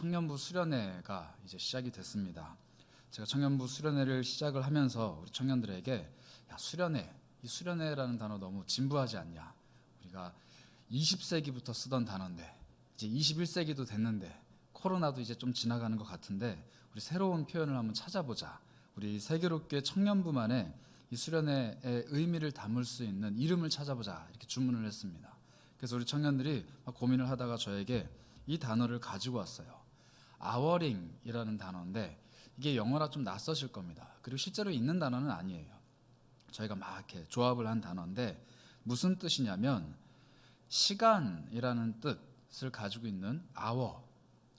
청년부 수련회가 이제 시작이 됐습니다. 제가 청년부 수련회를 시작을 하면서 우리 청년들에게 야, 이 수련회라는 단어 너무 진부하지 않냐? 우리가 20세기부터 쓰던 단어인데 이제 21세기도 됐는데 코로나도 이제 좀 지나가는 것 같은데 우리 새로운 표현을 한번 찾아보자. 우리 세계롭게 청년부만의 이 수련회의 의미를 담을 수 있는 이름을 찾아보자 이렇게 주문을 했습니다. 그래서 우리 청년들이 막 고민을 하다가 저에게 이 단어를 가지고 왔어요. 아워링이라는 단어인데 이게 영어라 좀 낯서실 겁니다. 그리고 실제로 있는 단어는 아니에요. 저희가 막 이렇게 조합을 한 단어인데 무슨 뜻이냐면 시간이라는 뜻을 가지고 있는 hour,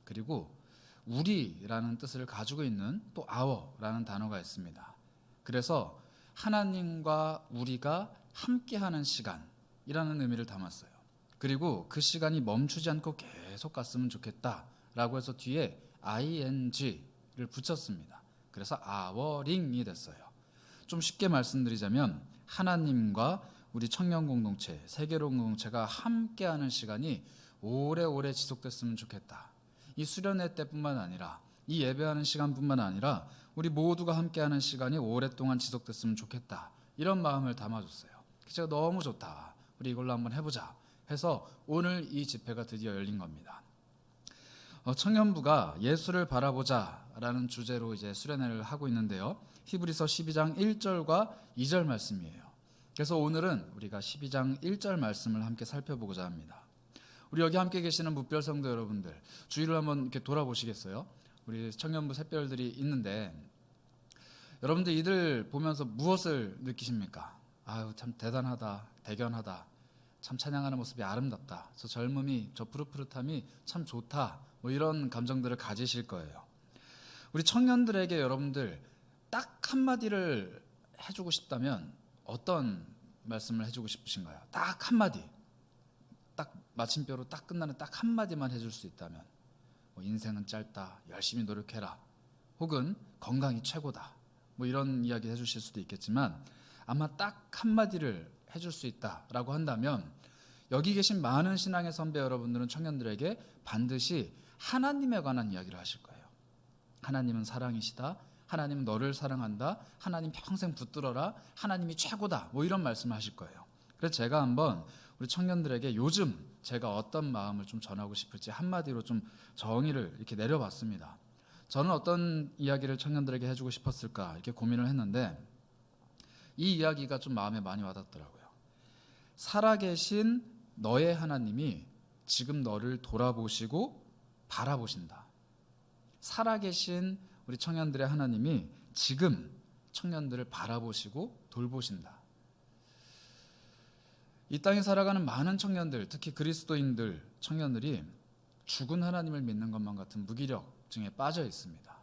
그리고 우리라는 뜻을 가지고 있는 또 hour라는 단어가 있습니다. 그래서 하나님과 우리가 함께하는 시간이라는 의미를 담았어요. 그리고 그 시간이 멈추지 않고 계속 갔으면 좋겠다라고 해서 뒤에 ing를 붙였습니다. 그래서 hour링이 됐어요. 좀 쉽게 말씀드리자면 하나님과 우리 청년 공동체, 세계로운 공동체가 함께하는 시간이 오래오래 지속됐으면 좋겠다. 이 수련회 때뿐만 아니라 이 예배하는 시간뿐만 아니라 우리 모두가 함께하는 시간이 오랫동안 지속됐으면 좋겠다. 이런 마음을 담아줬어요. 제가 너무 좋다. 우리 이걸로 한번 해보자 해서 오늘 이 집회가 드디어 열린 겁니다. 청년부가 예수를 바라보자라는 주제로 이제 수련회를 하고 있는데요. 히브리서 12장 1절과 2절 말씀이에요. 그래서 오늘은 우리가 12장 1절 말씀을 함께 살펴보고자 합니다. 우리 여기 함께 계시는 무별 성도 여러분들, 주위를 한번 이렇게 돌아보시겠어요? 우리 청년부 샛별들이 있는데 여러분들 이들 보면서 무엇을 느끼십니까? 아유, 참 대단하다, 대견하다, 참 찬양하는 모습이 아름답다, 저 젊음이, 저 푸릇푸릇함이 참 좋다, 뭐 이런 감정들을 가지실 거예요. 우리 청년들에게 여러분들 딱 한마디를 해주고 싶다면 어떤 말씀을 해주고 싶으신가요? 딱 한마디, 딱 마침표로 딱 끝나는 딱 한마디만 해줄 수 있다면 뭐 인생은 짧다, 열심히 노력해라, 혹은 건강이 최고다, 뭐 이런 이야기 해주실 수도 있겠지만 아마 딱 한마디를 해줄 수 있다라고 한다면 여기 계신 많은 신앙의 선배 여러분들은 청년들에게 반드시 하나님에 관한 이야기를 하실 거예요. 하나님은 사랑이시다, 하나님은 너를 사랑한다, 하나님 평생 붙들어라, 하나님이 최고다, 뭐 이런 말씀을 하실 거예요. 그래서 제가 한번 우리 청년들에게 요즘 제가 어떤 마음을 좀 전하고 싶을지 한마디로 좀 정의를 이렇게 내려봤습니다. 저는 어떤 이야기를 청년들에게 해주고 싶었을까 이렇게 고민을 했는데 이 이야기가 좀 마음에 많이 와닿더라고요. 살아계신 너의 하나님이 지금 너를 돌아보시고 바라보신다. 살아계신 우리 청년들의 하나님이 지금 청년들을 바라보시고 돌보신다. 이 땅에 살아가는 많은 청년들, 특히 그리스도인들, 청년들이 죽은 하나님을 믿는 것만 같은 무기력증에 빠져 있습니다.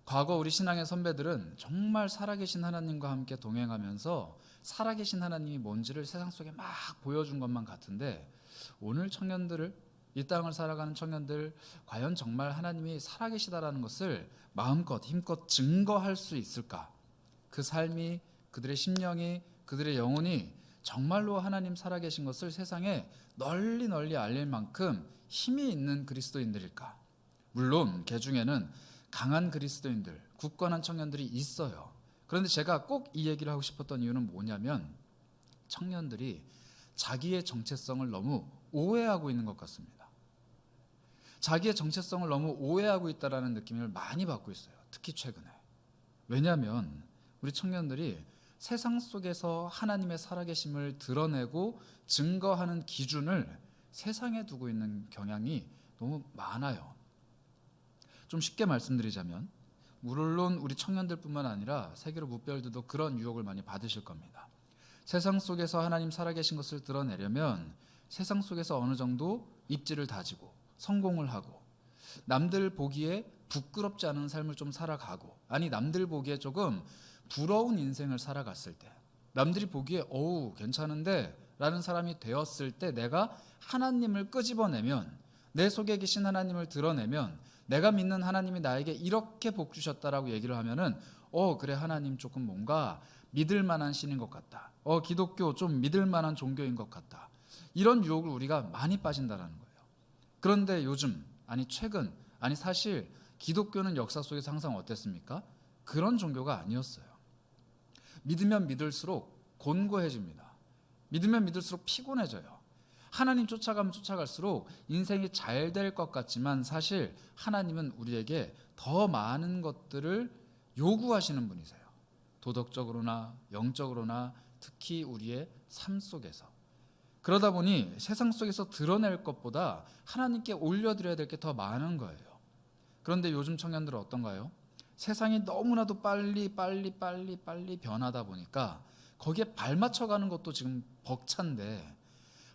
과거 우리 신앙의 선배들은 정말 살아계신 하나님과 함께 동행하면서 살아계신 하나님이 뭔지를 세상 속에 막 보여준 것만 같은데 오늘 청년들을, 이 땅을 살아가는 청년들, 과연 정말 하나님이 살아계시다라는 것을 마음껏 힘껏 증거할 수 있을까? 그 삶이, 그들의 심령이, 그들의 영혼이 정말로 하나님 살아계신 것을 세상에 널리 널리 알릴 만큼 힘이 있는 그리스도인들일까? 물론 그 중에는 강한 그리스도인들, 굳건한 청년들이 있어요. 그런데 제가 꼭 이 얘기를 하고 싶었던 이유는 뭐냐면 청년들이 자기의 정체성을 너무 오해하고 있는 것 같습니다. 자기의 정체성을 너무 오해하고 있다는 느낌을 많이 받고 있어요. 특히 최근에. 왜냐하면 우리 청년들이 세상 속에서 하나님의 살아계심을 드러내고 증거하는 기준을 세상에 두고 있는 경향이 너무 많아요. 좀 쉽게 말씀드리자면 물론 우리 청년들뿐만 아니라 세계로 무별들도 그런 유혹을 많이 받으실 겁니다. 세상 속에서 하나님 살아계신 것을 드러내려면 세상 속에서 어느 정도 입지를 다지고 성공을 하고 남들 보기에 부끄럽지 않은 삶을 좀 살아가고, 아니 남들 보기에 조금 부러운 인생을 살아갔을 때, 남들이 보기에 어우 괜찮은데 라는 사람이 되었을 때 내가 하나님을 끄집어내면, 내 속에 계신 하나님을 드러내면, 내가 믿는 하나님이 나에게 이렇게 복 주셨다라고 얘기를 하면은 그래 하나님 조금 뭔가 믿을 만한 신인 것 같다, 기독교 좀 믿을 만한 종교인 것 같다, 이런 유혹을 우리가 많이 빠진다라는 거예요. 그런데 요즘 아니 최근, 아니 사실 기독교는 역사 속에서 항상 어땠습니까? 그런 종교가 아니었어요. 믿으면 믿을수록 곤고해집니다. 믿으면 믿을수록 피곤해져요. 하나님 쫓아가면 쫓아갈수록 인생이 잘 될 것 같지만 사실 하나님은 우리에게 더 많은 것들을 요구하시는 분이세요. 도덕적으로나 영적으로나 특히 우리의 삶 속에서. 그러다 보니 세상 속에서 드러낼 것보다 하나님께 올려드려야 될 게 더 많은 거예요. 그런데 요즘 청년들은 어떤가요? 세상이 너무나도 빨리 변하다 보니까 거기에 발 맞춰가는 것도 지금 벅찬데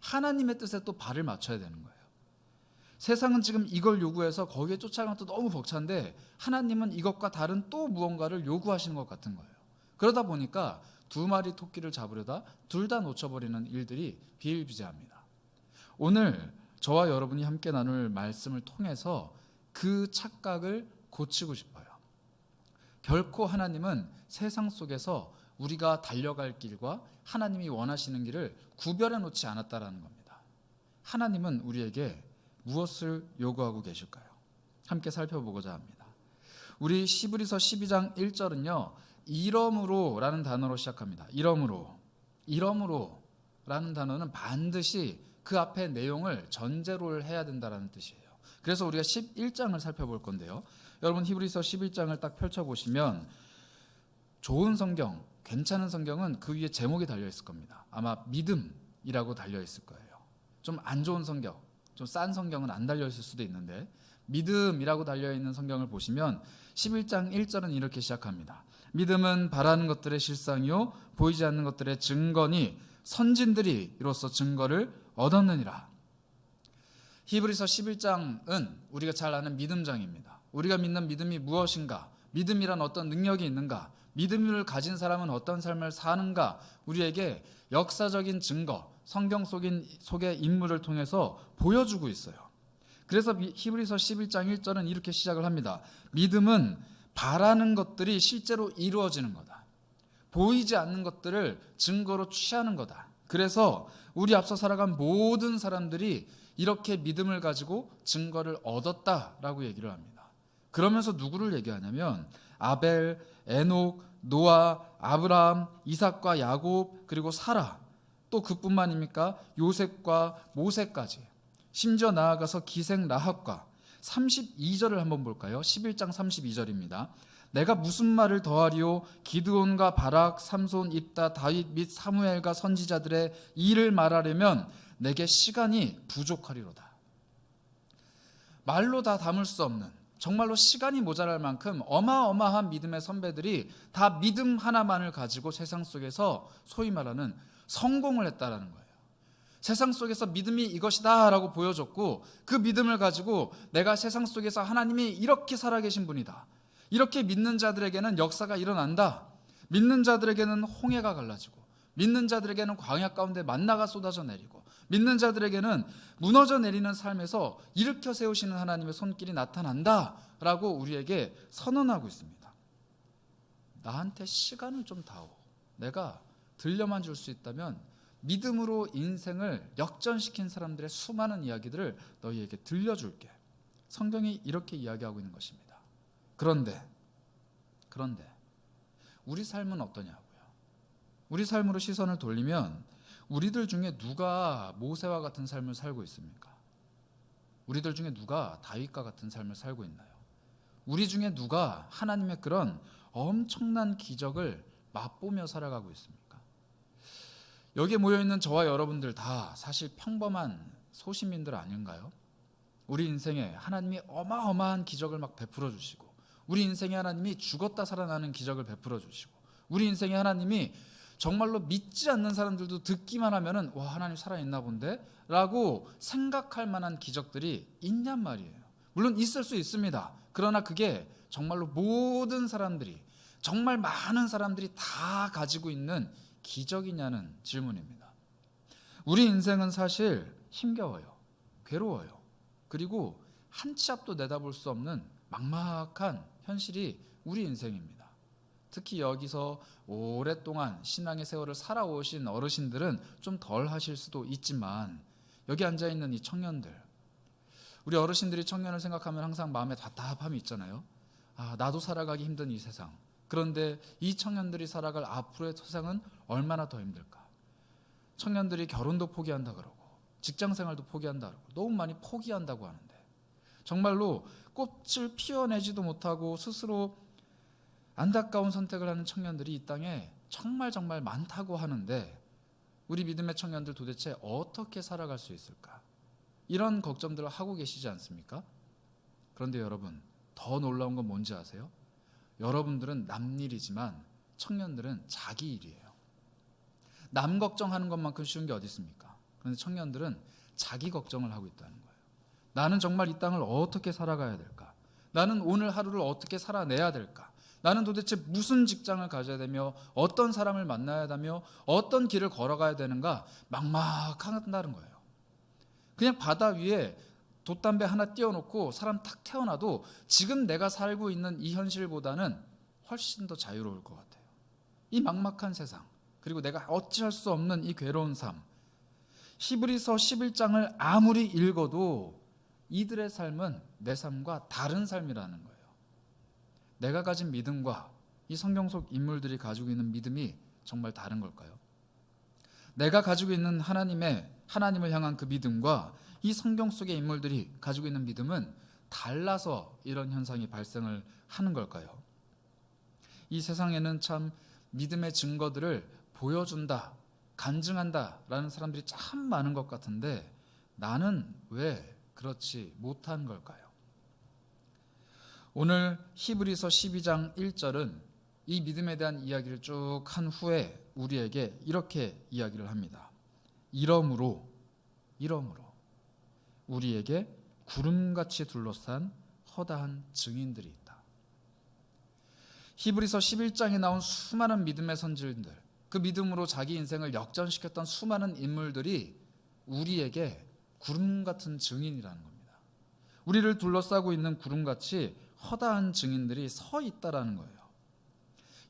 하나님의 뜻에 또 발을 맞춰야 되는 거예요. 세상은 지금 이걸 요구해서 거기에 쫓아가는 것도 너무 벅찬데 하나님은 이것과 다른 또 무언가를 요구하시는 것 같은 거예요. 그러다 보니까 두 마리 토끼를 잡으려다 둘 다 놓쳐버리는 일들이 비일비재합니다. 오늘 저와 여러분이 함께 나눌 말씀을 통해서 그 착각을 고치고 싶어요. 결코 하나님은 세상 속에서 우리가 달려갈 길과 하나님이 원하시는 길을 구별해 놓지 않았다라는 겁니다. 하나님은 우리에게 무엇을 요구하고 계실까요? 함께 살펴보고자 합니다. 우리 시브리서 12장 1절은요. 이러므로 라는 단어로 시작합니다. 이러므로 라는 단어는 반드시 그 앞에 내용을 전제로 해야 된다는 뜻이에요. 그래서 우리가 11장을 살펴볼 건데요. 여러분 히브리서 11장을 딱 펼쳐보시면 좋은 성경, 괜찮은 성경은 그 위에 제목이 달려있을 겁니다. 아마 믿음이라고 달려있을 거예요. 좀 안 좋은 성경, 좀 싼 성경은 안 달려있을 수도 있는데 믿음이라고 달려있는 성경을 보시면 11장 1절은 이렇게 시작합니다. 믿음은 바라는 것들의 실상이요 보이지 않는 것들의 증거니 선진들이 이로써 증거를 얻었느니라. 히브리서 11장은 우리가 잘 아는 믿음장입니다. 우리가 믿는 믿음이 무엇인가? 믿음이란 어떤 능력이 있는가? 믿음을 가진 사람은 어떤 삶을 사는가? 우리에게 역사적인 증거, 성경 속의 인물을 통해서 보여주고 있어요. 그래서 히브리서 11장 1절은 이렇게 시작을 합니다. 믿음은 바라는 것들이 실제로 이루어지는 거다. 보이지 않는 것들을 증거로 취하는 거다. 그래서 우리 앞서 살아간 모든 사람들이 이렇게 믿음을 가지고 증거를 얻었다라고 얘기를 합니다. 그러면서 누구를 얘기하냐면 아벨, 에녹, 노아, 아브라함, 이삭과 야곱, 그리고 사라, 또 그뿐만입니까? 요셉과 모세까지, 심지어 나아가서 기생 라합과 32절을 한번 볼까요? 11장 32절입니다. 내가 무슨 말을 더하리요? 기드온과 바락, 삼손, 입다, 다윗 및 사무엘과 선지자들의 일을 말하려면 내게 시간이 부족하리로다. 말로 다 담을 수 없는, 정말로 시간이 모자랄 만큼 어마어마한 믿음의 선배들이 다 믿음 하나만을 가지고 세상 속에서 소위 말하는 성공을 했다라는 거예요. 세상 속에서 믿음이 이것이다 라고 보여줬고 그 믿음을 가지고 내가 세상 속에서 하나님이 이렇게 살아계신 분이다, 이렇게 믿는 자들에게는 역사가 일어난다, 믿는 자들에게는 홍해가 갈라지고 믿는 자들에게는 광야 가운데 만나가 쏟아져 내리고 믿는 자들에게는 무너져 내리는 삶에서 일으켜 세우시는 하나님의 손길이 나타난다 라고 우리에게 선언하고 있습니다. 나한테 시간을 좀 다오. 내가 들려만 줄 수 있다면 믿음으로 인생을 역전시킨 사람들의 수많은 이야기들을 너희에게 들려줄게. 성경이 이렇게 이야기하고 있는 것입니다. 그런데 우리 삶은 어떠냐고요? 우리 삶으로 시선을 돌리면 우리들 중에 누가 모세와 같은 삶을 살고 있습니까? 우리들 중에 누가 다윗과 같은 삶을 살고 있나요? 우리 중에 누가 하나님의 그런 엄청난 기적을 맛보며 살아가고 있습니까? 여기에 모여있는 저와 여러분들 다 사실 평범한 소시민들 아닌가요? 우리 인생에 하나님이 어마어마한 기적을 막 베풀어 주시고, 우리 인생에 하나님이 죽었다 살아나는 기적을 베풀어 주시고, 우리 인생에 하나님이 정말로 믿지 않는 사람들도 듣기만 하면은 와, 하나님 살아있나 본데? 라고 생각할 만한 기적들이 있냔 말이에요. 물론 있을 수 있습니다. 그러나 그게 정말로 모든 사람들이, 정말 많은 사람들이 다 가지고 있는 기적이냐는 질문입니다. 우리 인생은 사실 힘겨워요. 괴로워요. 그리고 한 치 앞도 내다볼 수 없는 막막한 현실이 우리 인생입니다. 특히 여기서 오랫동안 신앙의 세월을 살아오신 어르신들은 좀 덜 하실 수도 있지만 여기 앉아있는 이 청년들, 우리 어르신들이 청년을 생각하면 항상 마음에 답답함이 있잖아요. 나도 살아가기 힘든 이 세상. 그런데 이 청년들이 살아갈 앞으로의 세상은 얼마나 더 힘들까. 청년들이 결혼도 포기한다 그러고 직장생활도 포기한다 그러고 너무 많이 포기한다고 하는데, 정말로 꽃을 피워내지도 못하고 스스로 안타까운 선택을 하는 청년들이 이 땅에 정말 많다고 하는데, 우리 믿음의 청년들 도대체 어떻게 살아갈 수 있을까? 이런 걱정들을 하고 계시지 않습니까? 그런데 여러분, 더 놀라운 건 뭔지 아세요? 여러분들은 남 일이지만 청년들은 자기 일이에요. 남 걱정하는 것만큼 쉬운 게 어디 있습니까? 그런데 청년들은 자기 걱정을 하고 있다는 거예요. 나는 정말 이 땅을 어떻게 살아가야 될까? 나는 오늘 하루를 어떻게 살아내야 될까? 나는 도대체 무슨 직장을 가져야 되며 어떤 사람을 만나야 하며 어떤 길을 걸어가야 되는가 막막한다는 거예요. 그냥 바다 위에 돛담배 하나 띄워놓고 사람 탁 태어나도 지금 내가 살고 있는 이 현실보다는 훨씬 더 자유로울 것 같아요. 이 막막한 세상, 그리고 내가 어찌할 수 없는 이 괴로운 삶, 히브리서 11장을 아무리 읽어도 이들의 삶은 내 삶과 다른 삶이라는 거예요. 내가 가진 믿음과 이 성경 속 인물들이 가지고 있는 믿음이 정말 다른 걸까요? 내가 가지고 있는 하나님을 향한 그 믿음과 이 성경 속의 인물들이 가지고 있는 믿음은 달라서 이런 현상이 발생을 하는 걸까요? 이 세상에는 참 믿음의 증거들을 보여준다, 간증한다 라는 사람들이 참 많은 것 같은데, 나는 왜 그렇지 못한 걸까요? 오늘 히브리서 12장 1절은 이 믿음에 대한 이야기를 쭉 한 후에 우리에게 이렇게 이야기를 합니다. 이러므로 우리에게 구름같이 둘러싼 허다한 증인들이 있다. 히브리서 11장에 나온 수많은 믿음의 선지자들, 그 믿음으로 자기 인생을 역전시켰던 수많은 인물들이 우리에게 구름 같은 증인이라는 겁니다. 우리를 둘러싸고 있는 구름같이 허다한 증인들이 서 있다라는 거예요.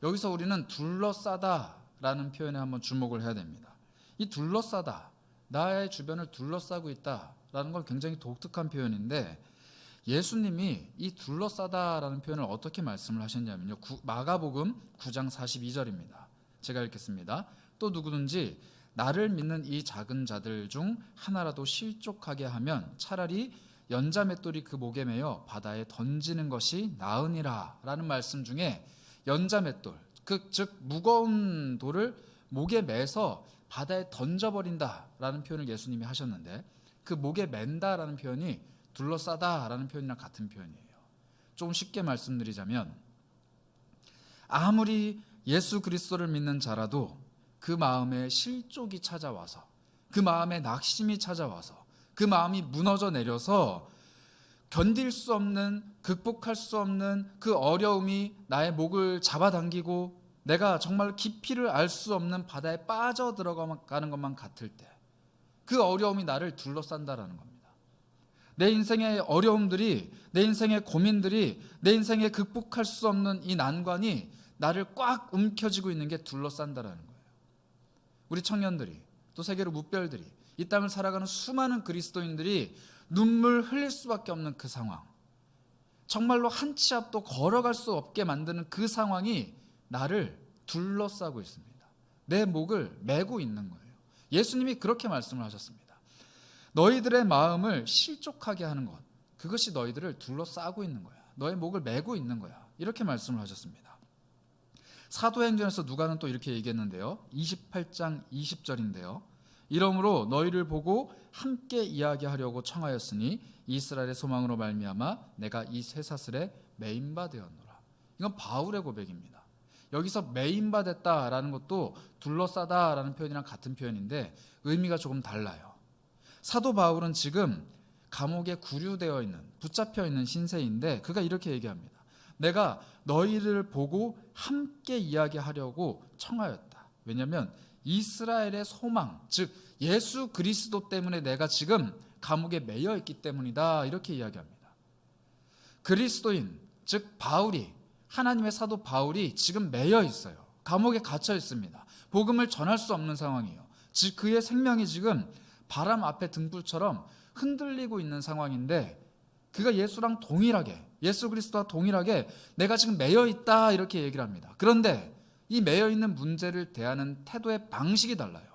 여기서 우리는 둘러싸다라는 표현에 한번 주목을 해야 됩니다. 이 둘러싸다, 나의 주변을 둘러싸고 있다라는 건 굉장히 독특한 표현인데, 예수님이 이 둘러싸다라는 표현을 어떻게 말씀을 하셨냐면요, 마가복음 9장 42절입니다. 제가 읽겠습니다. 또 누구든지 나를 믿는 이 작은 자들 중 하나라도 실족하게 하면 차라리 연자맷돌이 그 목에 매여 바다에 던지는 것이 나으니라 라는 말씀 중에 연자맷돌, 즉 무거운 돌을 목에 매서 바다에 던져버린다라는 표현을 예수님이 하셨는데, 그 목에 맨다라는 표현이 둘러싸다라는 표현이랑 같은 표현이에요. 좀 쉽게 말씀드리자면, 아무리 예수 그리스도를 믿는 자라도 그 마음에 실족이 찾아와서, 그 마음에 낙심이 찾아와서, 그 마음이 무너져 내려서 견딜 수 없는, 극복할 수 없는 그 어려움이 나의 목을 잡아당기고 내가 정말 깊이를 알 수 없는 바다에 빠져 들어가는 것만 같을 때, 그 어려움이 나를 둘러싼다라는 겁니다. 내 인생의 어려움들이, 내 인생의 고민들이, 내 인생에 극복할 수 없는 이 난관이 나를 꽉 움켜쥐고 있는 게 둘러싼다라는 거예요. 우리 청년들이, 또 세계로 무별들이, 이 땅을 살아가는 수많은 그리스도인들이 눈물 흘릴 수밖에 없는 그 상황, 정말로 한 치 앞도 걸어갈 수 없게 만드는 그 상황이 나를 둘러싸고 있습니다. 내 목을 메고 있는 거예요. 예수님이 그렇게 말씀을 하셨습니다. 너희들의 마음을 실족하게 하는 것, 그것이 너희들을 둘러싸고 있는 거야. 너의 목을 메고 있는 거야. 이렇게 말씀을 하셨습니다. 사도행전에서 누가는 또 이렇게 얘기했는데요, 28장 20절인데요, 이러므로 너희를 보고 함께 이야기하려고 청하였으니 이스라엘의 소망으로 말미암아 내가 이 쇠사슬에 매인바 되었노라. 이건 바울의 고백입니다. 여기서 매인바 됐다라는 것도 둘러싸다라는 표현이랑 같은 표현인데 의미가 조금 달라요. 사도 바울은 지금 감옥에 구류되어 있는, 붙잡혀 있는 신세인데, 그가 이렇게 얘기합니다. 내가 너희를 보고 함께 이야기하려고 청하였다. 왜냐하면 이스라엘의 소망, 즉 예수 그리스도 때문에 내가 지금 감옥에 매여 있기 때문이다, 이렇게 이야기합니다. 그리스도인, 즉 바울이, 하나님의 사도 바울이 지금 매여 있어요. 감옥에 갇혀 있습니다. 복음을 전할 수 없는 상황이에요. 즉 그의 생명이 지금 바람 앞에 등불처럼 흔들리고 있는 상황인데, 그가 예수랑 동일하게, 예수 그리스도와 동일하게 내가 지금 매여 있다 이렇게 얘기를 합니다. 그런데 이 매여 있는 문제를 대하는 태도의 방식이 달라요.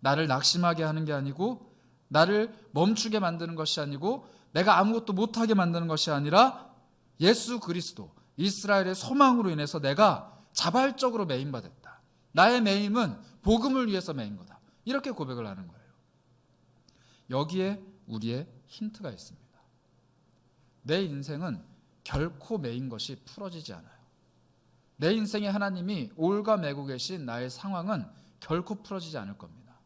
나를 낙심하게 하는 게 아니고, 나를 멈추게 만드는 것이 아니고, 내가 아무것도 못하게 만드는 것이 아니라 예수 그리스도, 이스라엘의 소망으로 인해서 내가 자발적으로 매임받았다. 나의 매임은 복음을 위해서 매인 거다. 이렇게 고백을 하는 거예요. 여기에 우리의 힌트가 있습니다. 내 인생은 결코 매인 것이 풀어지지 않아요. 내 인생에 하나님이 올가매고 계신 나의 상황은 결코 풀어지지 않을 겁니다.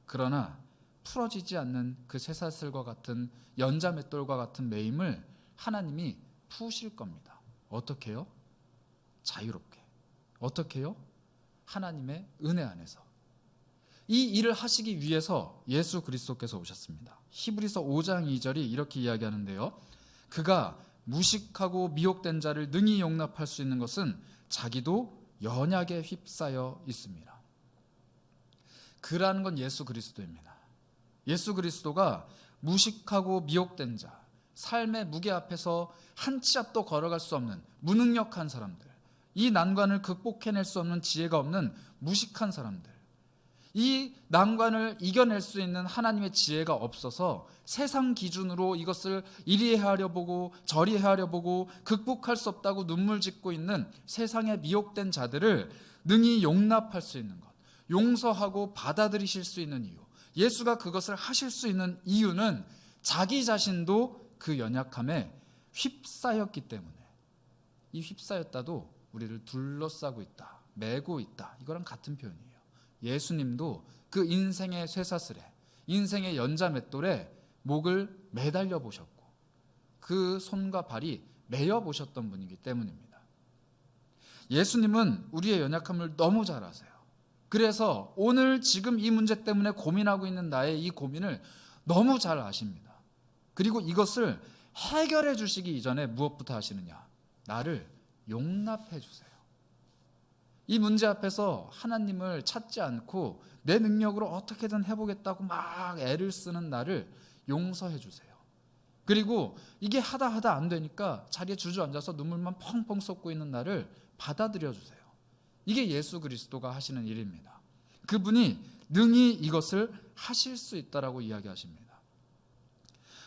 그러나 풀어지지 않는 그 쇠사슬과 같은 연자맷돌과 같은 매임을 하나님이 푸실 겁니다. 어떻게 해요? 자유롭게. 어떻게 해요? 하나님의 은혜 안에서. 이 일을 하시기 위해서 예수 그리스도께서 오셨습니다. 히브리서 5장 2절이 이렇게 이야기하는데요. 그가 무식하고 미혹된 자를 능히 용납할 수 있는 것은 자기도 연약에 휩싸여 있습니다. 그라는 건 예수 그리스도입니다. 예수 그리스도가 무식하고 미혹된 자, 삶의 무게 앞에서 한 치 앞도 걸어갈 수 없는 무능력한 사람들, 이 난관을 극복해낼 수 없는 지혜가 없는 무식한 사람들, 이 난관을 이겨낼 수 있는 하나님의 지혜가 없어서 세상 기준으로 이것을 이리 헤아려 보고 저리 헤아려 보고 극복할 수 없다고 눈물 짓고 있는 세상에 미혹된 자들을 능히 용납할 수 있는 것, 용서하고 받아들이실 수 있는 이유, 예수가 그것을 하실 수 있는 이유는 자기 자신도 그 연약함에 휩싸였기 때문에, 이 휩싸였다도 우리를 둘러싸고 있다, 매고 있다, 이거랑 같은 표현이에요. 예수님도 그 인생의 쇠사슬에, 인생의 연자맷돌에 목을 매달려 보셨고 그 손과 발이 매여 보셨던 분이기 때문입니다. 예수님은 우리의 연약함을 너무 잘 아세요. 그래서 오늘 지금 이 문제 때문에 고민하고 있는 나의 이 고민을 너무 잘 아십니다. 그리고 이것을 해결해 주시기 이전에 무엇부터 하시느냐? 나를 용납해 주세요. 이 문제 앞에서 하나님을 찾지 않고 내 능력으로 어떻게든 해보겠다고 막 애를 쓰는 나를 용서해 주세요. 그리고 이게 하다 안 되니까 자리에 주저앉아서 눈물만 펑펑 쏟고 있는 나를 받아들여 주세요. 이게 예수 그리스도가 하시는 일입니다. 그분이 능히 이것을 하실 수 있다라고 이야기하십니다.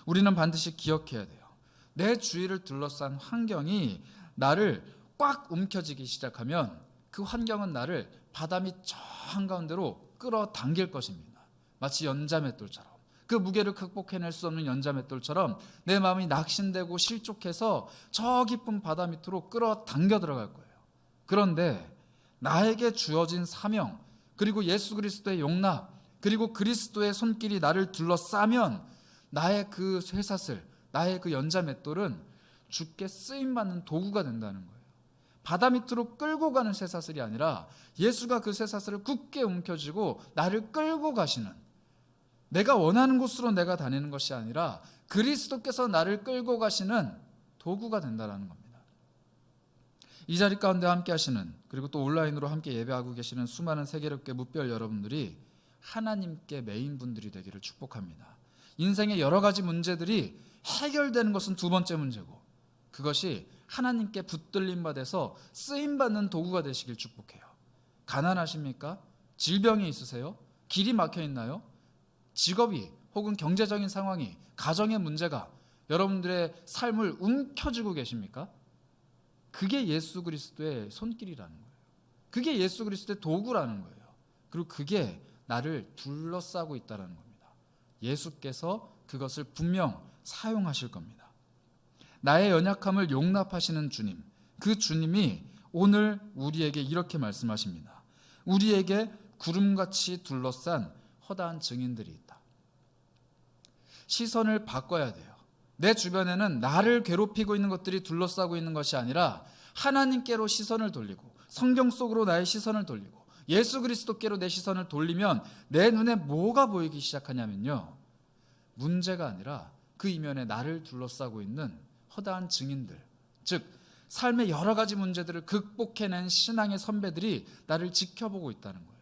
우리는 반드시 기억해야 돼요. 내 주위를 둘러싼 환경이 나를 꽉 움켜쥐기 시작하면 그 환경은 나를 바다 밑 저 한가운데로 끌어당길 것입니다. 마치 연자맷돌처럼, 그 무게를 극복해낼 수 없는 연자맷돌처럼 내 마음이 낙심되고 실족해서 저 깊은 바다 밑으로 끌어당겨 들어갈 거예요. 그런데 나에게 주어진 사명, 그리고 예수 그리스도의 용납, 그리고 그리스도의 손길이 나를 둘러싸면 나의 그 쇠사슬, 나의 그 연자맷돌은 주께 쓰임받는 도구가 된다는 거예요. 바다 밑으로 끌고 가는 쇠사슬이 아니라 예수가 그 쇠사슬을 굳게 움켜쥐고 나를 끌고 가시는, 내가 원하는 곳으로 내가 다니는 것이 아니라 그리스도께서 나를 끌고 가시는 도구가 된다는 겁니다. 이 자리 가운데 함께 하시는, 그리고 또 온라인으로 함께 예배하고 계시는 수많은 세계롭게 무별 여러분들이 하나님께 매인 분들이 되기를 축복합니다. 인생의 여러 가지 문제들이 해결되는 것은 두 번째 문제고, 그것이 하나님께 붙들림 받아서 쓰임받는 도구가 되시길 축복해요. 가난하십니까? 질병이 있으세요? 길이 막혀 있나요? 직업이 혹은 경제적인 상황이, 가정의 문제가 여러분들의 삶을 움켜쥐고 계십니까? 그게 예수 그리스도의 손길이라는 거예요. 그게 예수 그리스도의 도구라는 거예요. 그리고 그게 나를 둘러싸고 있다는 겁니다. 예수께서 그것을 분명 사용하실 겁니다. 나의 연약함을 용납하시는 주님, 그 주님이 오늘 우리에게 이렇게 말씀하십니다. 우리에게 구름같이 둘러싼 허다한 증인들이 있다. 시선을 바꿔야 돼요. 내 주변에는 나를 괴롭히고 있는 것들이 둘러싸고 있는 것이 아니라 하나님께로 시선을 돌리고, 성경 속으로 나의 시선을 돌리고, 예수 그리스도께로 내 시선을 돌리면 내 눈에 뭐가 보이기 시작하냐면요, 문제가 아니라 그 이면에 나를 둘러싸고 있는 허다한 증인들, 즉 삶의 여러 가지 문제들을 극복해낸 신앙의 선배들이 나를 지켜보고 있다는 거예요.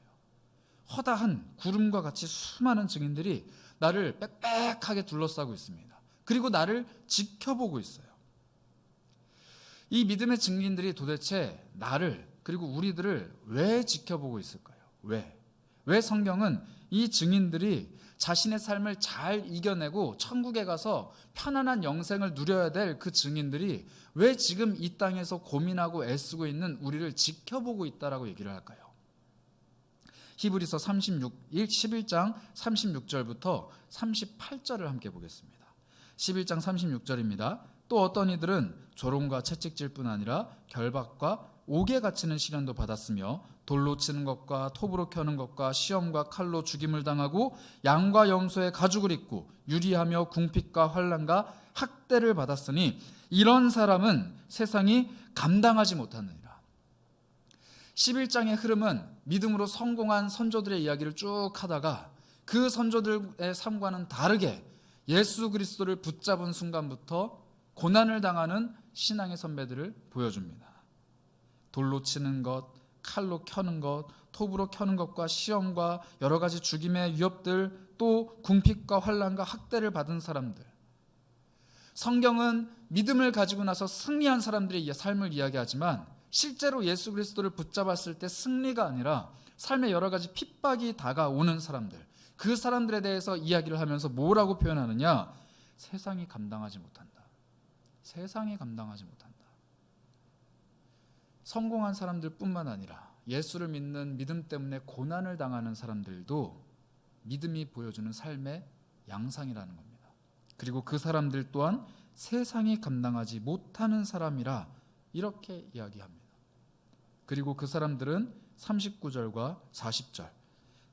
허다한 구름과 같이 수많은 증인들이 나를 빽빽하게 둘러싸고 있습니다. 그리고 나를 지켜보고 있어요. 이 믿음의 증인들이 도대체 나를 그리고 우리들을 왜 지켜보고 있을까요? 왜 성경은 이 증인들이 자신의 삶을 잘 이겨내고 천국에 가서 편안한 영생을 누려야 될 그 증인들이 왜 지금 이 땅에서 고민하고 애쓰고 있는 우리를 지켜보고 있다라고 얘기를 할까요? 히브리서 11장 36절부터 38절을 함께 보겠습니다. 11장 36절입니다. 또 어떤 이들은 조롱과 채찍질 뿐 아니라 결박과 옥에 갇히는 시련도 받았으며 돌로 치는 것과 톱으로 켜는 것과 시험과 칼로 죽임을 당하고 양과 염소의 가죽을 입고 유리하며 궁핍과 환난과 학대를 받았으니 이런 사람은 세상이 감당하지 못하느니라. 11장의 흐름은 믿음으로 성공한 선조들의 이야기를 쭉 하다가 그 선조들의 삶과는 다르게 예수 그리스도를 붙잡은 순간부터 고난을 당하는 신앙의 선배들을 보여줍니다. 돌로 치는 것, 칼로 켜는 것, 톱으로 켜는 것과 시험과 여러 가지 죽임의 위협들, 또 궁핍과 환난과 학대를 받은 사람들. 성경은 믿음을 가지고 나서 승리한 사람들의 삶을 이야기하지만 실제로 예수 그리스도를 붙잡았을 때 승리가 아니라 삶의 여러 가지 핍박이 다가오는 사람들, 그 사람들에 대해서 이야기를 하면서 뭐라고 표현하느냐? 세상이 감당하지 못한다. 세상이 감당하지 못한다. 성공한 사람들뿐만 아니라 예수를 믿는 믿음 때문에 고난을 당하는 사람들도 믿음이 보여주는 삶의 양상이라는 겁니다. 그리고 그 사람들 또한 세상이 감당하지 못하는 사람이라 이렇게 이야기합니다. 그리고 그 사람들은 39절과 40절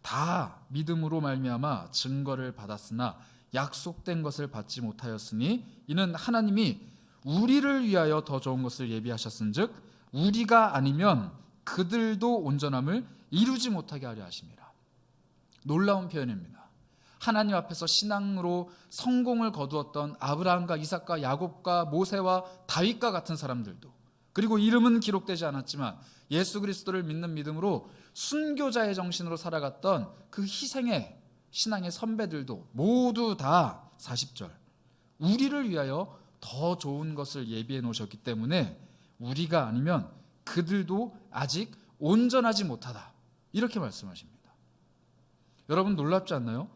다 믿음으로 말미암아 증거를 받았으나 약속된 것을 받지 못하였으니 이는 하나님이 우리를 위하여 더 좋은 것을 예비하셨은즉 우리가 아니면 그들도 온전함을 이루지 못하게 하려 하심이라. 놀라운 표현입니다. 하나님 앞에서 신앙으로 성공을 거두었던 아브라함과 이삭과 야곱과 모세와 다윗과 같은 사람들도, 그리고 이름은 기록되지 않았지만 예수 그리스도를 믿는 믿음으로 순교자의 정신으로 살아갔던 그 희생의 신앙의 선배들도 모두 다 40절 우리를 위하여 더 좋은 것을 예비해 놓으셨기 때문에 우리가 아니면 그들도 아직 온전하지 못하다, 이렇게 말씀하십니다. 여러분 놀랍지 않나요?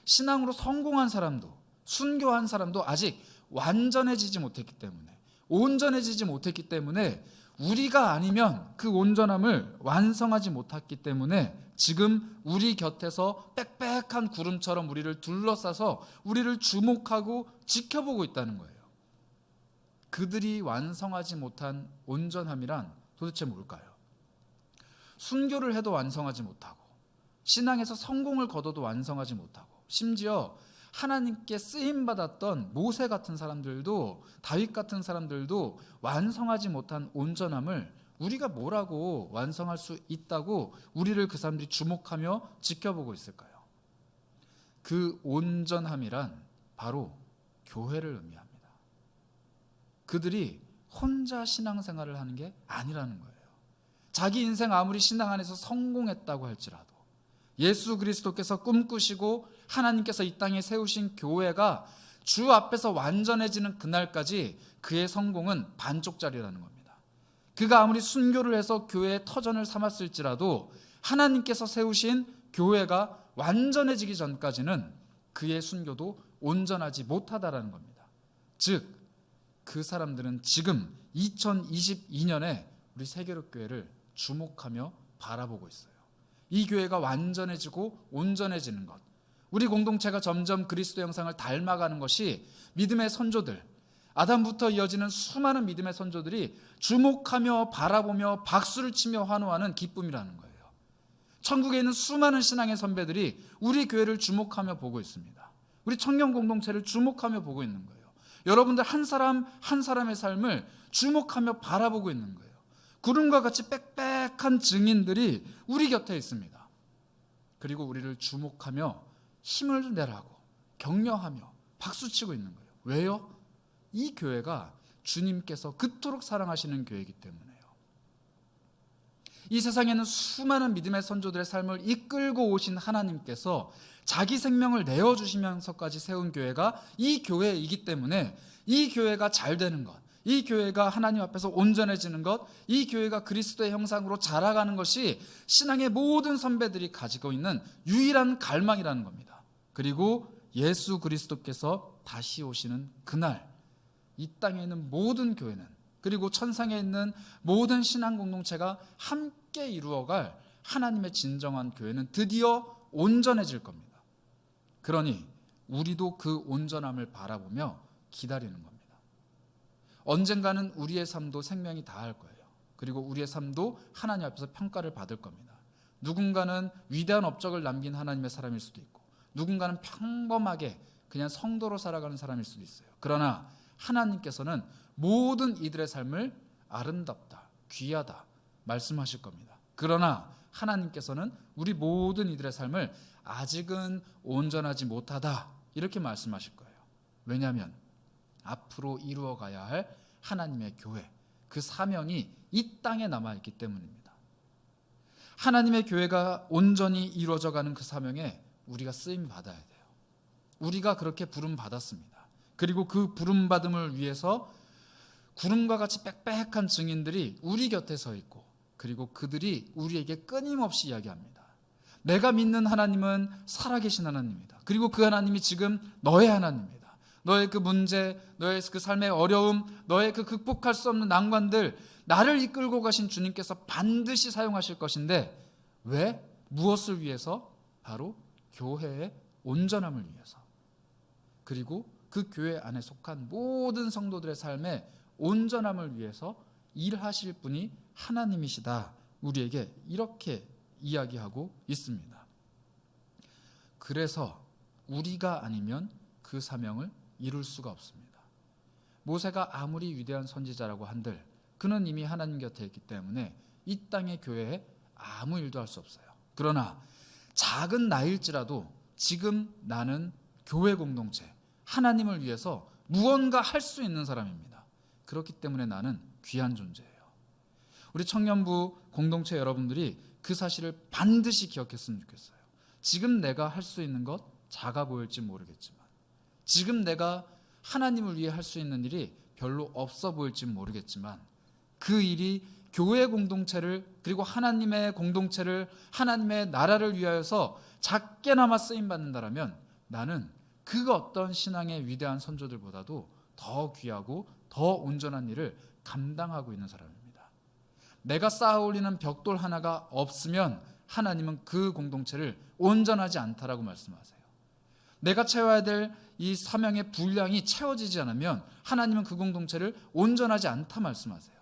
신앙으로 성공한 사람도, 순교한 사람도 아직 완전해지지 못했기 때문에, 온전해지지 못했기 때문에 우리가 아니면 그 온전함을 완성하지 못했기 때문에 지금 우리 곁에서 빽빽한 구름처럼 우리를 둘러싸서 우리를 주목하고 지켜보고 있다는 거예요. 그들이 완성하지 못한 온전함이란 도대체 뭘까요? 순교를 해도 완성하지 못하고, 신앙에서 성공을 거둬도 완성하지 못하고, 심지어 하나님께 쓰임받았던 모세 같은 사람들도, 다윗 같은 사람들도 완성하지 못한 온전함을 우리가 뭐라고 완성할 수 있다고 우리를 그 사람들이 주목하며 지켜보고 있을까요? 그 온전함이란 바로 교회를 의미합니다. 그들이 혼자 신앙생활을 하는 게 아니라는 거예요. 자기 인생 아무리 신앙 안에서 성공했다고 할지라도 예수 그리스도께서 꿈꾸시고 하나님께서 이 땅에 세우신 교회가 주 앞에서 완전해지는 그날까지 그의 성공은 반쪽짜리라는 겁니다. 그가 아무리 순교를 해서 교회의 터전을 삼았을지라도 하나님께서 세우신 교회가 완전해지기 전까지는 그의 순교도 온전하지 못하다라는 겁니다. 즉 그 사람들은 지금 2022년에 우리 세계로교회를 주목하며 바라보고 있어요. 이 교회가 완전해지고 온전해지는 것, 우리 공동체가 점점 그리스도 형상을 닮아가는 것이 믿음의 선조들, 아담부터 이어지는 수많은 믿음의 선조들이 주목하며 바라보며 박수를 치며 환호하는 기쁨이라는 거예요. 천국에 있는 수많은 신앙의 선배들이 우리 교회를 주목하며 보고 있습니다. 우리 청년 공동체를 주목하며 보고 있는 거예요. 여러분들 한 사람 한 사람의 삶을 주목하며 바라보고 있는 거예요. 구름과 같이 빽빽한 증인들이 우리 곁에 있습니다. 그리고 우리를 주목하며 힘을 내라고 격려하며 박수치고 있는 거예요. 왜요? 이 교회가 주님께서 그토록 사랑하시는 교회이기 때문에요. 이 세상에는 수많은 믿음의 선조들의 삶을 이끌고 오신 하나님께서 자기 생명을 내어주시면서까지 세운 교회가 이 교회이기 때문에 이 교회가 잘 되는 것, 이 교회가 하나님 앞에서 온전해지는 것, 이 교회가 그리스도의 형상으로 자라가는 것이 신앙의 모든 선배들이 가지고 있는 유일한 갈망이라는 겁니다. 그리고 예수 그리스도께서 다시 오시는 그날, 이 땅에 있는 모든 교회는, 그리고 천상에 있는 모든 신앙 공동체가 함께 이루어갈 하나님의 진정한 교회는 드디어 온전해질 겁니다. 그러니 우리도 그 온전함을 바라보며 기다리는 겁니다. 언젠가는 우리의 삶도 생명이 다할 거예요. 그리고 우리의 삶도 하나님 앞에서 평가를 받을 겁니다. 누군가는 위대한 업적을 남긴 하나님의 사람일 수도 있고, 누군가는 평범하게 그냥 성도로 살아가는 사람일 수도 있어요. 그러나 하나님께서는 모든 이들의 삶을 아름답다, 귀하다 말씀하실 겁니다. 그러나 하나님께서는 우리 모든 이들의 삶을 아직은 온전하지 못하다 이렇게 말씀하실 거예요. 왜냐하면 앞으로 이루어가야 할 하나님의 교회, 그 사명이 이 땅에 남아있기 때문입니다. 하나님의 교회가 온전히 이루어져가는 그 사명에 우리가 쓰임 받아야 돼요. 우리가 그렇게 부름 받았습니다. 그리고 그 부름 받음을 위해서 구름과 같이 빽빽한 증인들이 우리 곁에 서 있고, 그리고 그들이 우리에게 끊임없이 이야기합니다. 내가 믿는 하나님은 살아계신 하나님입니다. 그리고 그 하나님이 지금 너의 하나님입니다. 너의 그 문제, 너의 그 삶의 어려움, 너의 그 극복할 수 없는 난관들, 나를 이끌고 가신 주님께서 반드시 사용하실 것인데, 왜? 무엇을 위해서? 바로 교회의 온전함을 위해서. 그리고 그 교회 안에 속한 모든 성도들의 삶의 온전함을 위해서 일하실 분이 하나님이시다. 우리에게 이렇게 이야기하고 있습니다. 그래서 우리가 아니면 그 사명을 이룰 수가 없습니다. 모세가 아무리 위대한 선지자라고 한들 그는 이미 하나님 곁에 있기 때문에 이 땅의 교회에 아무 일도 할 수 없어요. 그러나 작은 나일지라도 지금 나는 교회 공동체, 하나님을 위해서 무언가 할 수 있는 사람입니다. 그렇기 때문에 나는 귀한 존재예요. 우리 청년부 공동체 여러분들이 그 사실을 반드시 기억했으면 좋겠어요. 지금 내가 할 수 있는 것 작아 보일지 모르겠지만, 지금 내가 하나님을 위해 할 수 있는 일이 별로 없어 보일지 모르겠지만, 그 일이 교회 공동체를, 그리고 하나님의 공동체를, 하나님의 나라를 위하여서 작게나마 쓰임받는다라면 나는 그 어떤 신앙의 위대한 선조들보다도 더 귀하고 더 온전한 일을 감당하고 있는 사람입니다. 내가 쌓아 올리는 벽돌 하나가 없으면 하나님은 그 공동체를 온전하지 않다라고 말씀하세요. 내가 채워야 될 이 사명의 분량이 채워지지 않으면 하나님은 그 공동체를 온전하지 않다 말씀하세요.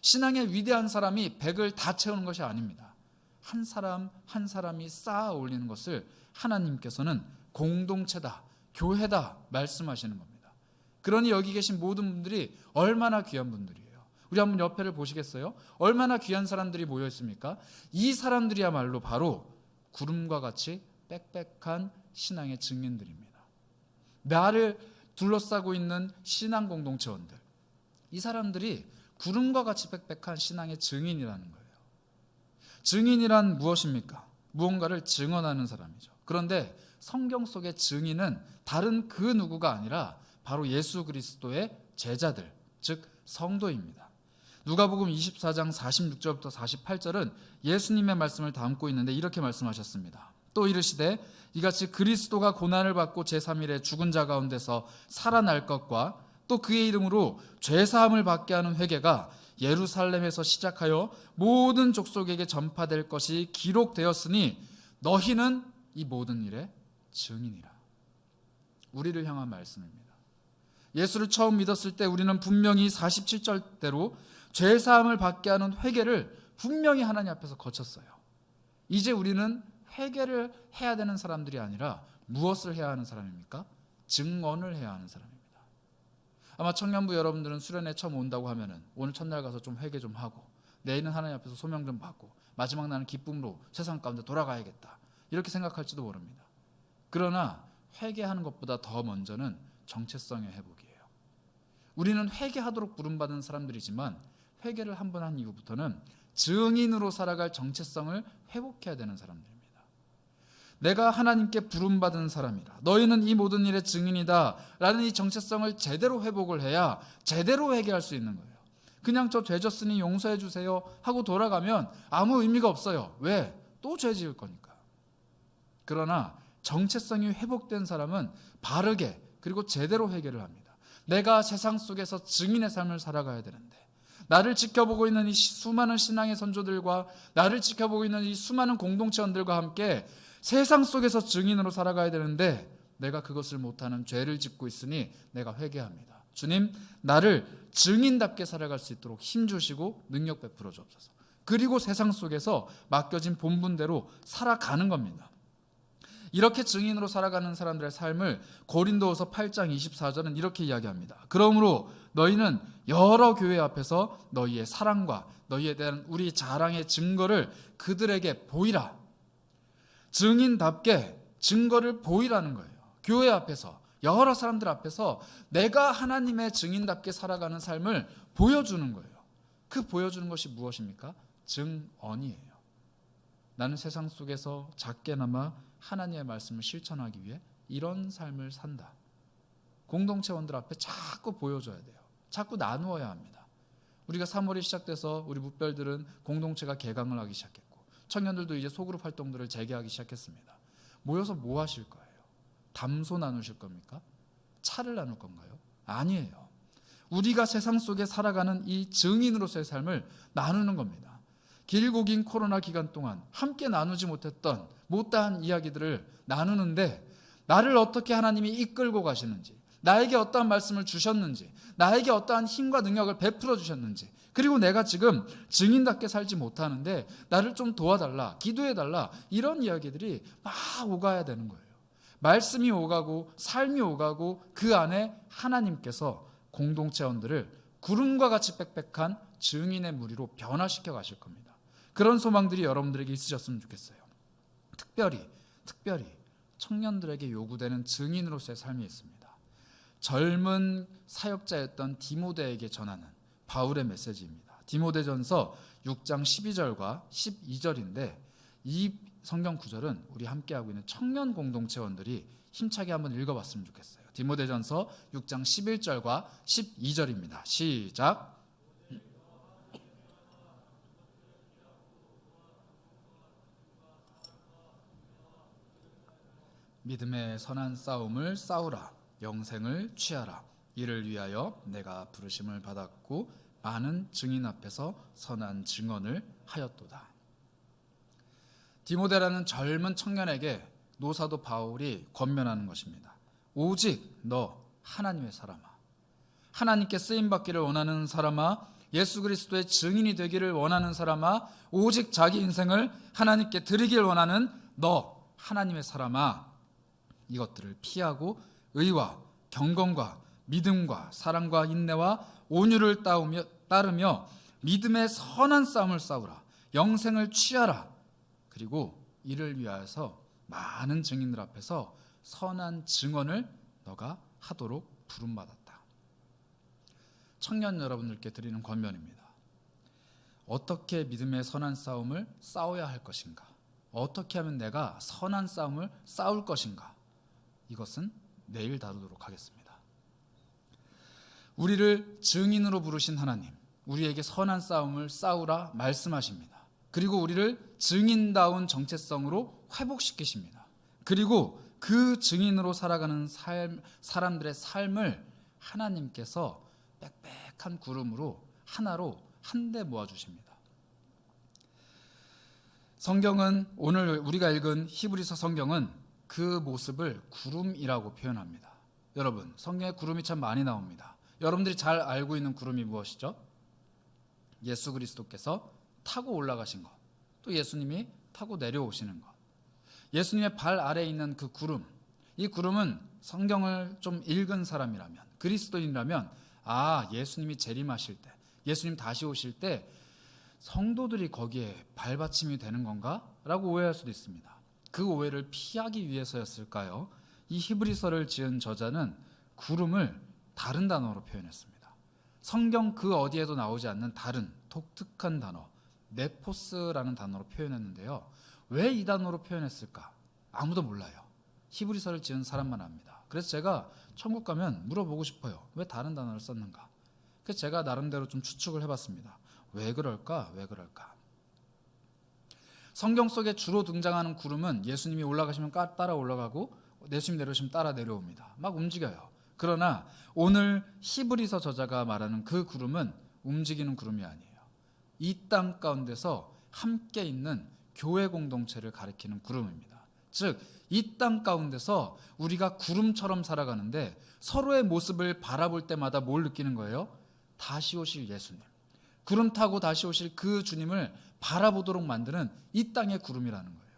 신앙의 위대한 사람이 100을 다 채우는 것이 아닙니다. 한 사람 한 사람이 쌓아 올리는 것을 하나님께서는 공동체다, 교회다 말씀하시는 겁니다. 그러니 여기 계신 모든 분들이 얼마나 귀한 분들이에요. 우리 한번 옆에를 보시겠어요? 얼마나 귀한 사람들이 모여 있습니까? 이 사람들이야말로 바로 구름과 같이 빽빽한 신앙의 증인들입니다. 나를 둘러싸고 있는 신앙 공동체원들, 이 사람들이 구름과 같이 빽빽한 신앙의 증인이라는 거예요. 증인이란 무엇입니까? 무언가를 증언하는 사람이죠. 그런데 성경 속의 증인은 다른 그 누구가 아니라 바로 예수 그리스도의 제자들, 즉 성도입니다. 누가복음 24장 46절부터 48절은 예수님의 말씀을 담고 있는데 이렇게 말씀하셨습니다. 또 이르시되 이같이 그리스도가 고난을 받고 제3일에 죽은 자 가운데서 살아날 것과 또 그의 이름으로 죄사함을 받게 하는 회개가 예루살렘에서 시작하여 모든 족속에게 전파될 것이 기록되었으니 너희는 이 모든 일의 증인이라. 우리를 향한 말씀입니다. 예수를 처음 믿었을 때 우리는 분명히 47절대로 죄사함을 받게 하는 회개를 분명히 하나님 앞에서 거쳤어요. 이제 우리는 회개를 해야 되는 사람들이 아니라 무엇을 해야 하는 사람입니까? 증언을 해야 하는 사람입니다. 아마 청년부 여러분들은 수련회 처음 온다고 하면은 오늘 첫날 가서 좀 회개 좀 하고 내일은 하나님 앞에서 소명 좀 받고 마지막 날은 기쁨으로 세상 가운데 돌아가야겠다 이렇게 생각할지도 모릅니다. 그러나 회개하는 것보다 더 먼저는 정체성의 회복이에요. 우리는 회개하도록 부름받은 사람들이지만 회개를 한 번 한 이후부터는 증인으로 살아갈 정체성을 회복해야 되는 사람들입니다. 내가 하나님께 부름받은 사람이라, 너희는 이 모든 일의 증인이다 라는 이 정체성을 제대로 회복을 해야 제대로 회개할 수 있는 거예요. 그냥 저 죄 졌으니 용서해 주세요 하고 돌아가면 아무 의미가 없어요. 왜? 또 죄 지을 거니까. 그러나 정체성이 회복된 사람은 바르게 그리고 제대로 회개를 합니다. 내가 세상 속에서 증인의 삶을 살아가야 되는데, 나를 지켜보고 있는 이 수많은 신앙의 선조들과 나를 지켜보고 있는 이 수많은 공동체원들과 함께 세상 속에서 증인으로 살아가야 되는데 내가 그것을 못하는 죄를 짓고 있으니 내가 회개합니다. 주님, 나를 증인답게 살아갈 수 있도록 힘주시고 능력 베풀어 주옵소서. 그리고 세상 속에서 맡겨진 본분대로 살아가는 겁니다. 이렇게 증인으로 살아가는 사람들의 삶을 고린도후서 8장 24절은 이렇게 이야기합니다. 그러므로 너희는 여러 교회 앞에서 너희의 사랑과 너희에 대한 우리 자랑의 증거를 그들에게 보이라. 증인답게 증거를 보이라는 거예요. 교회 앞에서, 여러 사람들 앞에서 내가 하나님의 증인답게 살아가는 삶을 보여주는 거예요. 그 보여주는 것이 무엇입니까? 증언이에요. 나는 세상 속에서 작게나마 하나님의 말씀을 실천하기 위해 이런 삶을 산다. 공동체원들 앞에 자꾸 보여줘야 돼요. 자꾸 나누어야 합니다. 우리가 3월이 시작돼서 우리 묵별들은 공동체가 개강을 하기 시작했고, 청년들도 이제 소그룹 활동들을 재개하기 시작했습니다. 모여서 뭐 하실 거예요? 담소 나누실 겁니까? 차를 나눌 건가요? 아니에요. 우리가 세상 속에 살아가는 이 증인으로서의 삶을 나누는 겁니다. 길고 긴 코로나 기간 동안 함께 나누지 못했던 못다한 이야기들을 나누는데, 나를 어떻게 하나님이 이끌고 가시는지, 나에게 어떠한 말씀을 주셨는지, 나에게 어떠한 힘과 능력을 베풀어 주셨는지, 그리고 내가 지금 증인답게 살지 못하는데 나를 좀 도와달라, 기도해달라, 이런 이야기들이 막 오가야 되는 거예요. 말씀이 오가고 삶이 오가고 그 안에 하나님께서 공동체원들을 구름과 같이 빽빽한 증인의 무리로 변화시켜 가실 겁니다. 그런 소망들이 여러분들에게 있으셨으면 좋겠어요. 특별히 청년들에게 요구되는 증인으로서의 삶이 있습니다. 젊은 사역자였던 디모데에게 전하는 바울의 메시지입니다. 디모데전서 6장 12절과 12절인데, 이 성경 구절은 우리 함께하고 있는 청년 공동체원들이 힘차게 한번 읽어봤으면 좋겠어요. 디모데전서 6장 11절과 12절입니다. 시작. 믿음의 선한 싸움을 싸우라. 영생을 취하라. 이를 위하여 내가 부르심을 받았고 많은 증인 앞에서 선한 증언을 하였도다. 디모데라는 젊은 청년에게 노사도 바울이 권면하는 것입니다. 오직 너 하나님의 사람아, 하나님께 쓰임받기를 원하는 사람아, 예수 그리스도의 증인이 되기를 원하는 사람아, 오직 자기 인생을 하나님께 드리길 원하는 너 하나님의 사람아, 이것들을 피하고 의와 경건과 믿음과 사랑과 인내와 온유를 따르며 믿음의 선한 싸움을 싸우라. 영생을 취하라. 그리고 이를 위하여서 많은 증인들 앞에서 선한 증언을 너가 하도록 부름받았다. 청년 여러분들께 드리는 권면입니다. 어떻게 믿음의 선한 싸움을 싸워야 할 것인가? 어떻게 하면 내가 선한 싸움을 싸울 것인가? 이것은 내일 다루도록 하겠습니다. 우리를 증인으로 부르신 하나님, 우리에게 선한 싸움을 싸우라 말씀하십니다. 그리고 우리를 증인다운 정체성으로 회복시키십니다. 그리고 그 증인으로 살아가는 사람들의 삶을 하나님께서 빽빽한 구름으로 하나로 한데 모아주십니다. 성경은, 오늘 우리가 읽은 히브리서 성경은 그 모습을 구름이라고 표현합니다. 여러분, 성경에 구름이 참 많이 나옵니다. 여러분들이 잘 알고 있는 구름이 무엇이죠? 예수 그리스도께서 타고 올라가신 것, 또 예수님이 타고 내려오시는 것, 예수님의 발 아래에 있는 그 구름, 이 구름은 성경을 좀 읽은 사람이라면, 그리스도인이라면, 아, 예수님이 재림하실 때, 예수님 다시 오실 때 성도들이 거기에 발받침이 되는 건가? 라고 오해할 수도 있습니다. 그 오해를 피하기 위해서였을까요? 이 히브리서를 지은 저자는 구름을 다른 단어로 표현했습니다. 성경 그 어디에도 나오지 않는 다른 독특한 단어, 네포스라는 단어로 표현했는데요. 왜 이 단어로 표현했을까? 아무도 몰라요. 히브리서를 지은 사람만 압니다. 그래서 제가 천국 가면 물어보고 싶어요. 왜 다른 단어를 썼는가? 그래서 제가 나름대로 좀 추측을 해봤습니다. 왜 그럴까? 왜 그럴까? 성경 속에 주로 등장하는 구름은 예수님이 올라가시면 따라 올라가고 예수님 내려오시면 따라 내려옵니다. 막 움직여요. 그러나 오늘 히브리서 저자가 말하는 그 구름은 움직이는 구름이 아니에요. 이 땅 가운데서 함께 있는 교회 공동체를 가리키는 구름입니다. 즉, 이 땅 가운데서 우리가 구름처럼 살아가는데 서로의 모습을 바라볼 때마다 뭘 느끼는 거예요? 다시 오실 예수님, 구름 타고 다시 오실 그 주님을 바라보도록 만드는 이 땅의 구름이라는 거예요.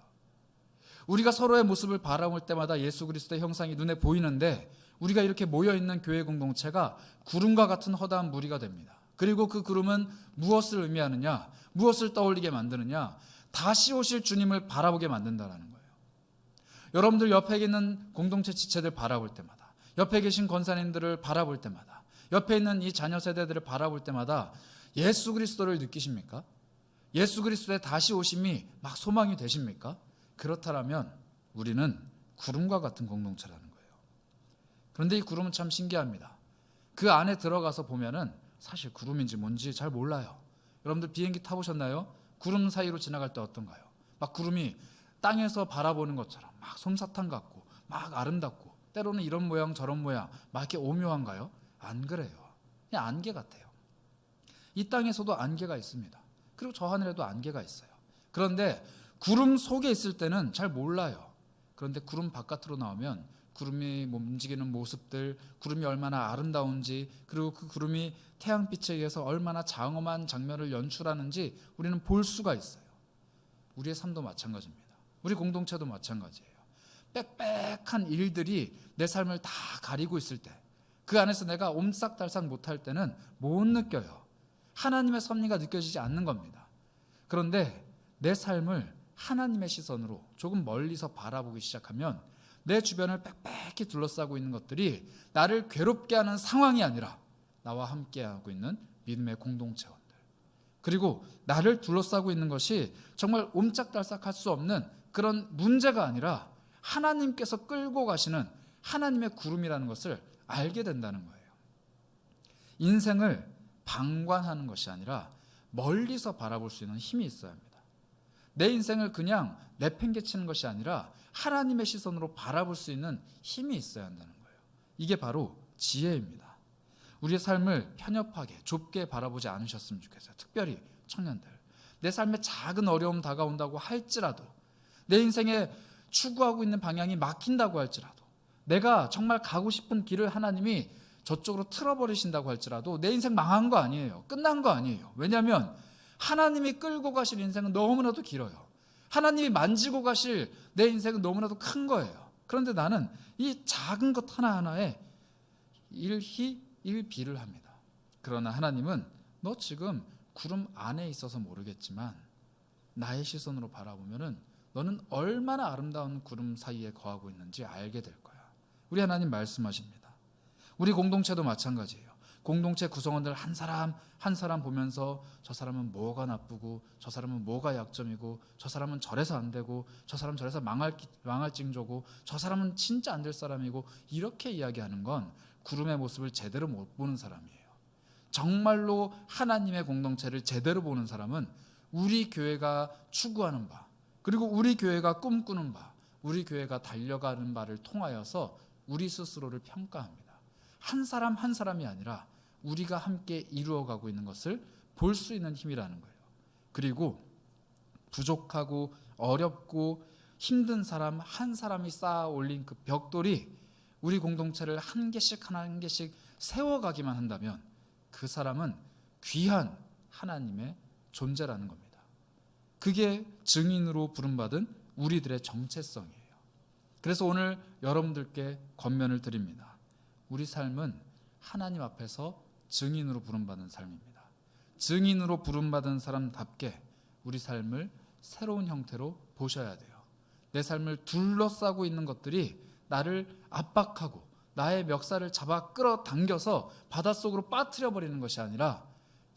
우리가 서로의 모습을 바라볼 때마다 예수 그리스도의 형상이 눈에 보이는데 우리가 이렇게 모여있는 교회 공동체가 구름과 같은 허다한 무리가 됩니다. 그리고 그 구름은 무엇을 의미하느냐, 무엇을 떠올리게 만드느냐, 다시 오실 주님을 바라보게 만든다는 거예요. 여러분들 옆에 있는 공동체 지체들 바라볼 때마다, 옆에 계신 권사님들을 바라볼 때마다, 옆에 있는 이 자녀 세대들을 바라볼 때마다 예수 그리스도를 느끼십니까? 예수 그리스도의 다시 오심이 막 소망이 되십니까? 그렇다면 우리는 구름과 같은 공동체라는 거예요. 그런데 이 구름은 참 신기합니다. 그 안에 들어가서 보면은 사실 구름인지 뭔지 잘 몰라요. 여러분들 비행기 타보셨나요? 구름 사이로 지나갈 때 어떤가요? 막 구름이 땅에서 바라보는 것처럼 막 솜사탕 같고 막 아름답고 때로는 이런 모양 저런 모양 막 이렇게 오묘한가요? 안 그래요. 그냥 안개 같아요. 이 땅에서도 안개가 있습니다. 그리고 저 하늘에도 안개가 있어요. 그런데 구름 속에 있을 때는 잘 몰라요. 그런데 구름 바깥으로 나오면 구름이 움직이는 모습들, 구름이 얼마나 아름다운지, 그리고 그 구름이 태양빛에 의해서 얼마나 장엄한 장면을 연출하는지 우리는 볼 수가 있어요. 우리의 삶도 마찬가지입니다. 우리 공동체도 마찬가지예요. 빽빽한 일들이 내 삶을 다 가리고 있을 때, 그 안에서 내가 옴싹달싹 못할 때는 못 느껴요. 하나님의 섭리가 느껴지지 않는 겁니다. 그런데 내 삶을 하나님의 시선으로 조금 멀리서 바라보기 시작하면 내 주변을 빽빽히 둘러싸고 있는 것들이 나를 괴롭게 하는 상황이 아니라 나와 함께하고 있는 믿음의 공동체원들, 그리고 나를 둘러싸고 있는 것이 정말 옴짝달싹할 수 없는 그런 문제가 아니라 하나님께서 끌고 가시는 하나님의 구름이라는 것을 알게 된다는 거예요. 인생을 방관하는 것이 아니라 멀리서 바라볼 수 있는 힘이 있어야 합니다. 내 인생을 그냥 내팽개치는 것이 아니라 하나님의 시선으로 바라볼 수 있는 힘이 있어야 한다는 거예요. 이게 바로 지혜입니다. 우리의 삶을 편협하게 좁게 바라보지 않으셨으면 좋겠어요. 특별히 청년들, 내 삶에 작은 어려움 다가온다고 할지라도, 내 인생에 추구하고 있는 방향이 막힌다고 할지라도, 내가 정말 가고 싶은 길을 하나님이 저쪽으로 틀어버리신다고 할지라도 내 인생 망한 거 아니에요. 끝난 거 아니에요. 왜냐하면 하나님이 끌고 가실 인생은 너무나도 길어요. 하나님이 만지고 가실 내 인생은 너무나도 큰 거예요. 그런데 나는 이 작은 것 하나하나에 일희 일비를 합니다. 그러나 하나님은 너 지금 구름 안에 있어서 모르겠지만 나의 시선으로 바라보면은 너는 얼마나 아름다운 구름 사이에 거하고 있는지 알게 될 거야. 우리 하나님 말씀하십니다. 우리 공동체도 마찬가지예요. 공동체 구성원들 한 사람 한 사람 보면서 저 사람은 뭐가 나쁘고 저 사람은 뭐가 약점이고 저 사람은 저래서 안 되고 저 사람 저래서 망할 징조고 저 사람은 진짜 안 될 사람이고 이렇게 이야기하는 건 구름의 모습을 제대로 못 보는 사람이에요. 정말로 하나님의 공동체를 제대로 보는 사람은 우리 교회가 추구하는 바, 그리고 우리 교회가 꿈꾸는 바, 우리 교회가 달려가는 바를 통하여서 우리 스스로를 평가합니다. 한 사람 한 사람이 아니라 우리가 함께 이루어가고 있는 것을 볼 수 있는 힘이라는 거예요. 그리고 부족하고 어렵고 힘든 사람 한 사람이 쌓아 올린 그 벽돌이 우리 공동체를 한 개씩 한 개씩 세워가기만 한다면 그 사람은 귀한 하나님의 존재라는 겁니다. 그게 증인으로 부름받은 우리들의 정체성이에요. 그래서 오늘 여러분들께 권면을 드립니다. 우리 삶은 하나님 앞에서 증인으로 부름받은 삶입니다. 증인으로 부름받은 사람답게 우리 삶을 새로운 형태로 보셔야 돼요. 내 삶을 둘러싸고 있는 것들이 나를 압박하고 나의 멱살을 잡아 끌어당겨서 바닷속으로 빠뜨려버리는 것이 아니라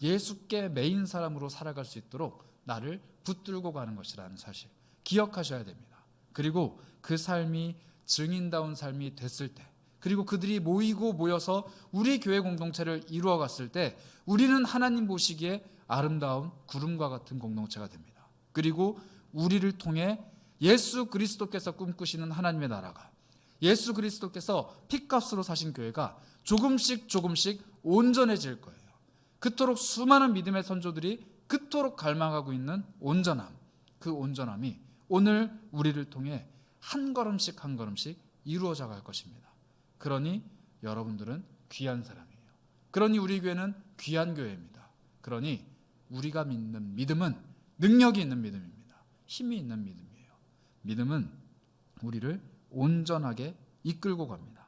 예수께 매인 사람으로 살아갈 수 있도록 나를 붙들고 가는 것이라는 사실 기억하셔야 됩니다. 그리고 그 삶이 증인다운 삶이 됐을 때, 그리고 그들이 모여서 우리 교회 공동체를 이루어 갔을 때 우리는 하나님 보시기에 아름다운 구름과 같은 공동체가 됩니다. 그리고 우리를 통해 예수 그리스도께서 꿈꾸시는 하나님의 나라가, 예수 그리스도께서 핏값으로 사신 교회가 조금씩 온전해질 거예요. 그토록 수많은 믿음의 선조들이 그토록 갈망하고 있는 온전함, 그 온전함이 오늘 우리를 통해 한 걸음씩 이루어져 갈 것입니다. 그러니 여러분들은 귀한 사람이에요. 그러니 우리 교회는 귀한 교회입니다. 그러니 우리가 믿는 믿음은 능력이 있는 믿음입니다. 힘이 있는 믿음이에요. 믿음은 우리를 온전하게 이끌고 갑니다.